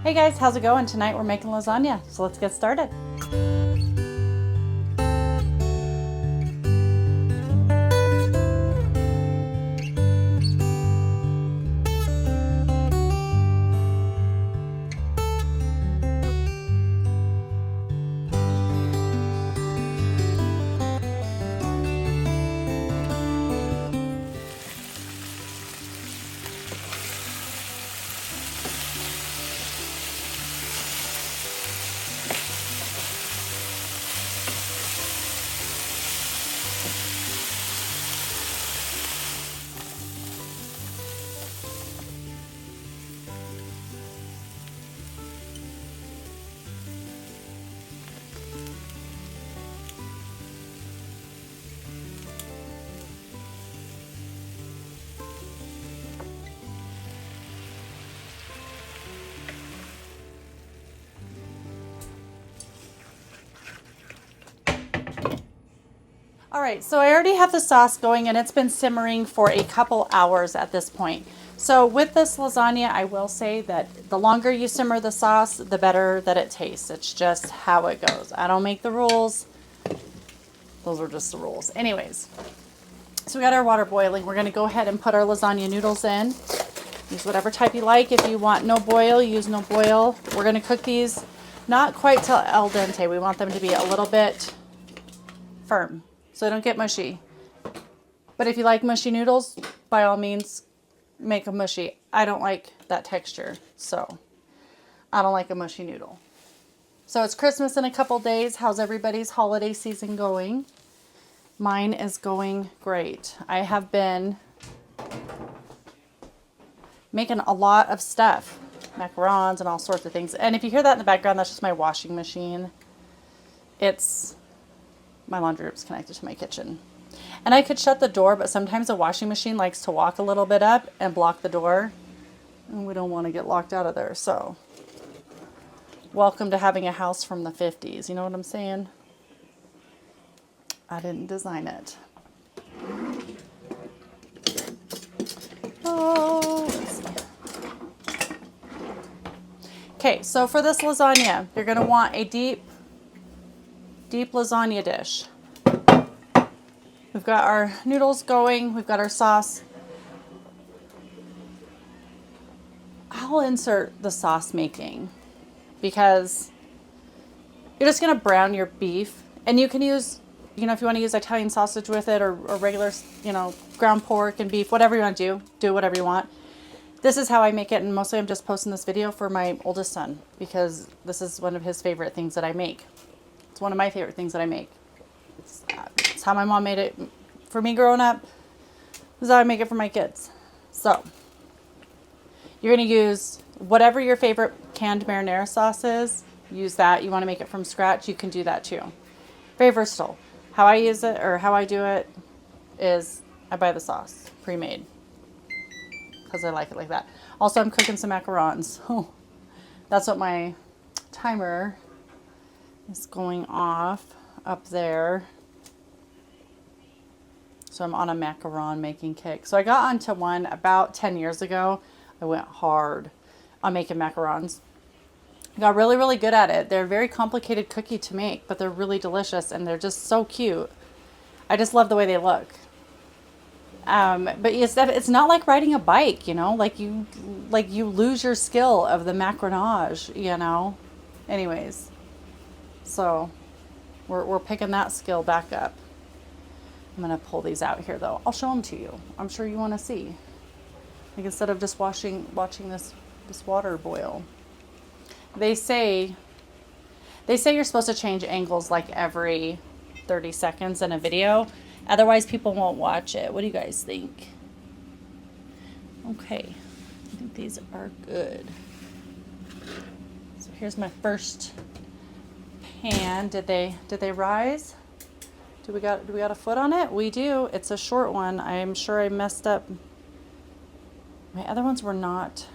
Hey guys, how's it going? Tonight we're making lasagna, so let's get started. All right, so I already have the sauce going and it's been simmering for a couple hours at this point. So with this lasagna, I will say that the longer you simmer the sauce, the better that it tastes. It's just how it goes. I don't make the rules. Those are just the rules. Anyways, so we got our water boiling. We're gonna go ahead and put our lasagna noodles in. Use whatever type you like. If you want no boil, use no boil. We're gonna cook these not quite till al dente. We want them to be a little bit firm, so they don't get mushy. But if you like mushy noodles, by all means, make them mushy. I don't like that texture, so I don't like a mushy noodle. So it's Christmas in a couple days. How's everybody's holiday season going? Mine is going great. I have been making a lot of stuff, macarons and all sorts of things. And if you hear that in the background, that's just my washing machine. My laundry room's connected to my kitchen. And I could shut the door, but sometimes the washing machine likes to walk a little bit up and block the door. And we don't want to get locked out of there. So, welcome to having a house from the 50s. You know what I'm saying? I didn't design it. Oh, let's see. Okay, so for this lasagna, you're going to want a deep lasagna dish. We've got our noodles going. We've got our sauce. I'll insert the sauce making because you're just going to brown your beef. And you can use, if you want to use Italian sausage with it or regular, ground pork and beef, whatever you want to do whatever you want. This is how I make it. And mostly I'm just posting this video for my oldest son because this is one of his favorite things that I make. It's one of my favorite things that I make. It's how my mom made it for me growing up. This is how I make it for my kids. So, you're going to use whatever your favorite canned marinara sauce is. Use that. You want to make it from scratch, you can do that too. Very versatile. How I use it, or how I do it, is I buy the sauce pre-made. Because I like it like that. Also, I'm cooking some macarons. Oh, that's what my timer is going off up there. So I'm on a macaron making kick. So I got onto one about 10 years ago. I went hard on making macarons. I got really, really good at it. They're a very complicated cookie to make, but they're really delicious and they're just so cute. I just love the way they look. But it's not like riding a bike, like you lose your skill of the macaronage, Anyways, so we're picking that skill back up. I'm going to pull these out here though. I'll show them to you. I'm sure you want to see. Like instead of just watching this water boil. They say you're supposed to change angles like every 30 seconds in a video. Otherwise people won't watch it. What do you guys think? Okay. I think these are good. So here's my first pan. Did they rise? Do we got a foot on it? We do. It's a short one. I'm sure I messed up. My other ones were not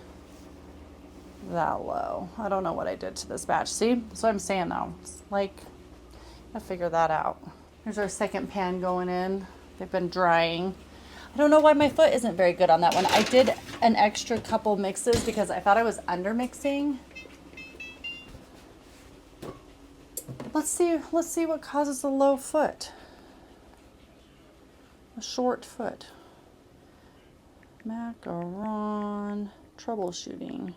that low. I don't know what I did to this batch. See? That's what I'm saying though. It's like, I figure that out. Here's our second pan going in. They've been drying. I don't know why my foot isn't very good on that one. I did an extra couple mixes because I thought I was under mixing. Let's see what causes a low foot. A short foot. Macaron troubleshooting.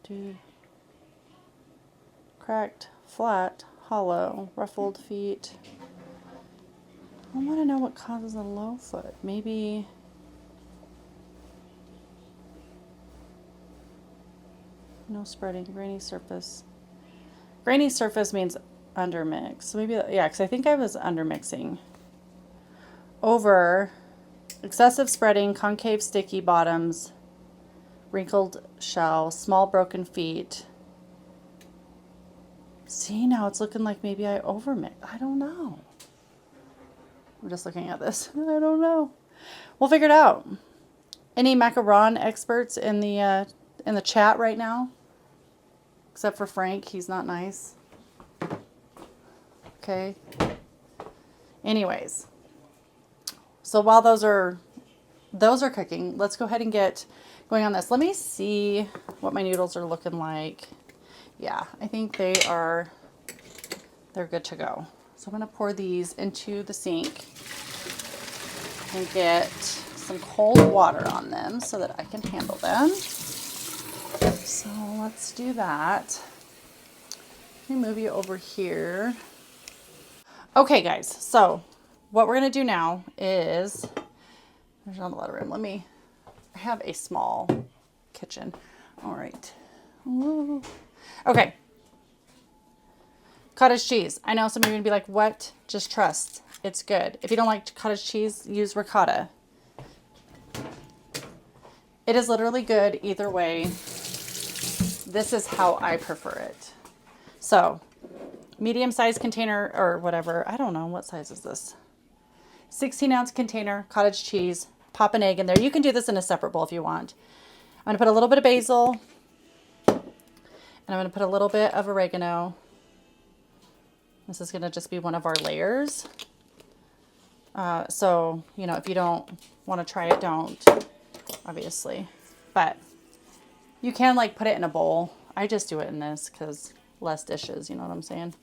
Dude. Cracked, flat, hollow, ruffled feet. I want to know what causes a low foot. Maybe no spreading, grainy surface. Grainy surface means undermix. So maybe, yeah, because I think I was undermixing. Over, excessive spreading, concave sticky bottoms, wrinkled shell, small broken feet. See, now it's looking like maybe I overmix. I don't know. I'm just looking at this. I don't know. We'll figure it out. Any macaron experts in the chat right now? Except for Frank, he's not nice. Okay. Anyways, so while those are cooking, let's go ahead and get going on this. Let me see what my noodles are looking like. Yeah, I think they're good to go. So I'm going to pour these into the sink and get some cold water on them so that I can handle them. So let's do that. Let me move you over here. Okay, guys, so what we're going to do now is, there's not a lot of room. I have a small kitchen. All right. Ooh. Okay. Cottage cheese. I know some of you are going to be like, what? Just trust. It's good. If you don't like cottage cheese, use ricotta. It is literally good either way. This is how I prefer it. So, medium-sized container or whatever. I don't know. What size is this? 16-ounce container, cottage cheese. Pop an egg in there. You can do this in a separate bowl if you want. I'm going to put a little bit of basil. And I'm going to put a little bit of oregano. This is going to just be one of our layers. So, you know, if you don't want to try it, don't, obviously. But you can like put it in a bowl. I just do it in this because less dishes, you know what I'm saying?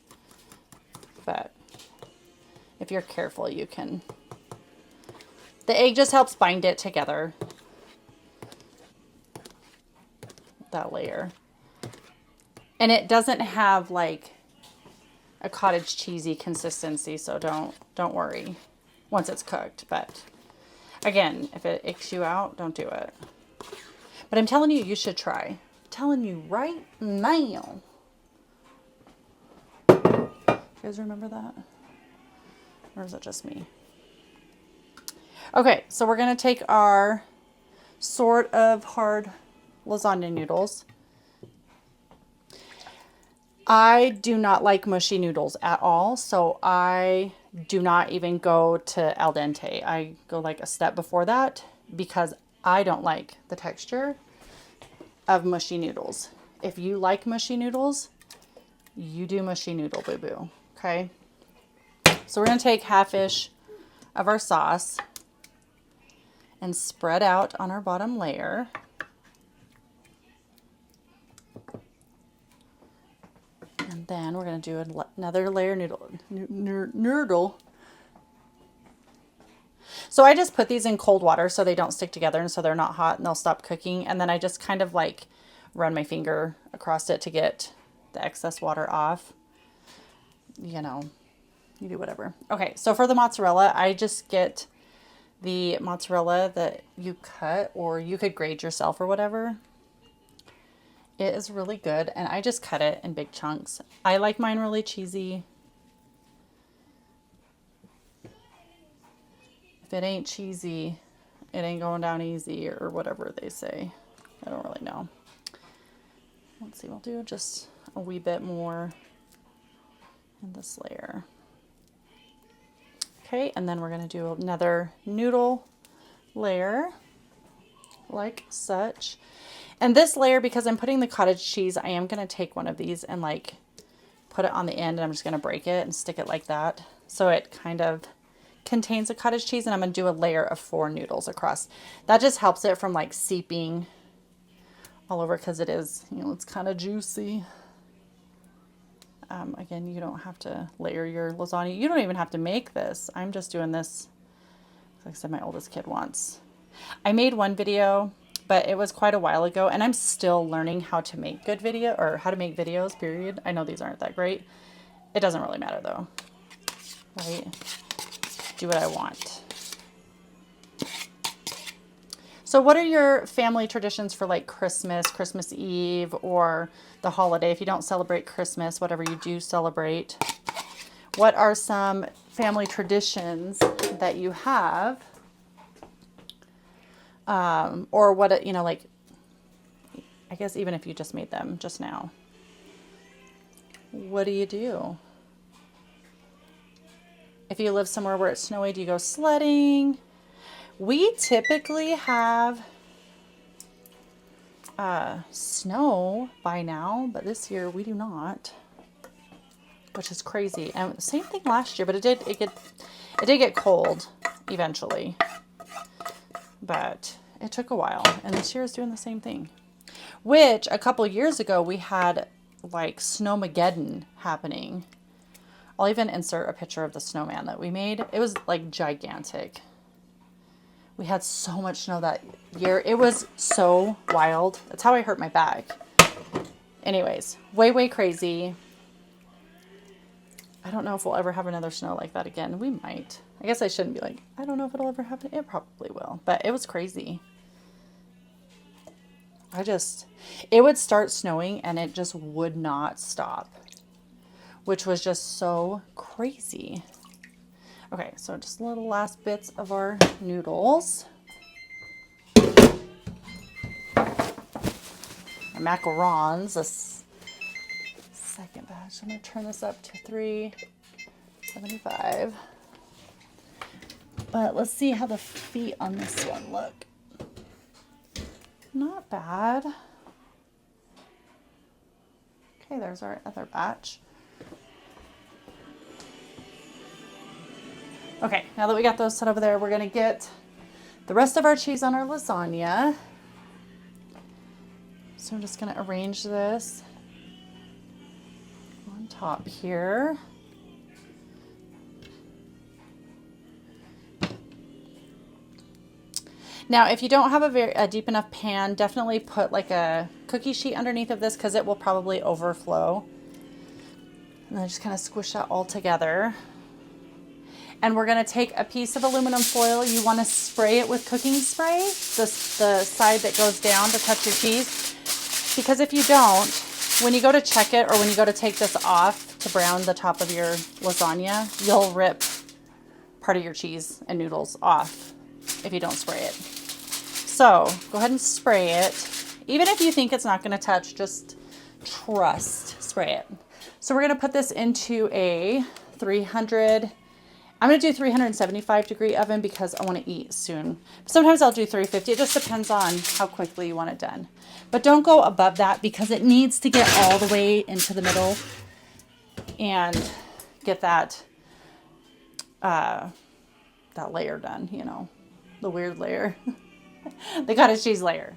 But if you're careful, you can. The egg just helps bind it together. That layer. And it doesn't have like a cottage cheesy consistency, so don't worry once it's cooked. But again, if it icks you out, don't do it. But I'm telling you, you should try. I'm telling you right now. You guys remember that? Or is it just me? Okay, so we're going to take our sort of hard lasagna noodles. I do not like mushy noodles at all, so I do not even go to al dente. I go like a step before that because I don't like the texture of mushy noodles. If you like mushy noodles, you do mushy noodle boo-boo, okay? So we're going to take half-ish of our sauce and spread out on our bottom layer. And then we're going to do another layer noodle. So I just put these in cold water so they don't stick together and so they're not hot and they'll stop cooking. And then I just kind of like run my finger across it to get the excess water off. You know, you do whatever. Okay, so for the mozzarella, I just get the mozzarella that you cut, or you could grate yourself or whatever. It is really good, and I just cut it in big chunks. I like mine really cheesy. If it ain't cheesy, it ain't going down easy, or whatever they say. I don't really know. Let's see, we'll do just a wee bit more in this layer. Okay, and then we're going to do another noodle layer, like such. And this layer, because I'm putting the cottage cheese, I am going to take one of these and like put it on the end, and I'm just going to break it and stick it like that. So it kind of contains a cottage cheese, and I'm going to do a layer of 4 noodles across. That just helps it from like seeping all over, because it is, you know, it's kind of juicy. Again, you don't have to layer your lasagna. You don't even have to make this. I'm just doing this, like I said, my oldest kid wants. I made one video, but it was quite a while ago, and I'm still learning how to make good video, or how to make videos, period. I know these aren't that great. It doesn't really matter though, right? Do what I want. So what are your family traditions for like Christmas, Christmas Eve, or the holiday? If you don't celebrate Christmas, whatever you do celebrate, what are some family traditions that you have? Or what, you know, like, I guess even if you just made them just now, what do you do? If you live somewhere where it's snowy, do you go sledding? We typically have snow by now, but this year we do not, which is crazy. And same thing last year, but it did get cold eventually, but it took a while. And this year is doing the same thing, which a couple years ago we had like Snowmageddon happening. I'll even insert a picture of the snowman that we made. It was like gigantic. We had so much snow that year. It was so wild. That's how I hurt my back. Anyways, way, way crazy. I don't know if we'll ever have another snow like that again. We might. I guess I shouldn't be like, I don't know if it'll ever happen. It probably will. But it was crazy. It would start snowing and it just would not stop, which was just so crazy. Okay, so just little last bits of our noodles. Our macarons, this second batch. I'm gonna turn this up to 375. But let's see how the feet on this one look. Not bad. Okay, there's our other batch. Okay, now that we got those set over there, we're gonna get the rest of our cheese on our lasagna. So I'm just gonna arrange this on top here. Now, if you don't have a deep enough pan, definitely put like a cookie sheet underneath of this, because it will probably overflow. And then just kind of squish that all together. And we're going to take a piece of aluminum foil. You want to spray it with cooking spray, the side that goes down to touch your cheese. Because if you don't, when you go to check it, or when you go to take this off to brown the top of your lasagna, you'll rip part of your cheese and noodles off if you don't spray it. So go ahead and spray it. Even if you think it's not going to touch, just spray it. So we're going to put this into a 300. I'm going to do 375 degree oven because I want to eat soon. Sometimes I'll do 350. It just depends on how quickly you want it done. But don't go above that, because it needs to get all the way into the middle and get that layer done, you know, the weird layer, the cottage cheese layer.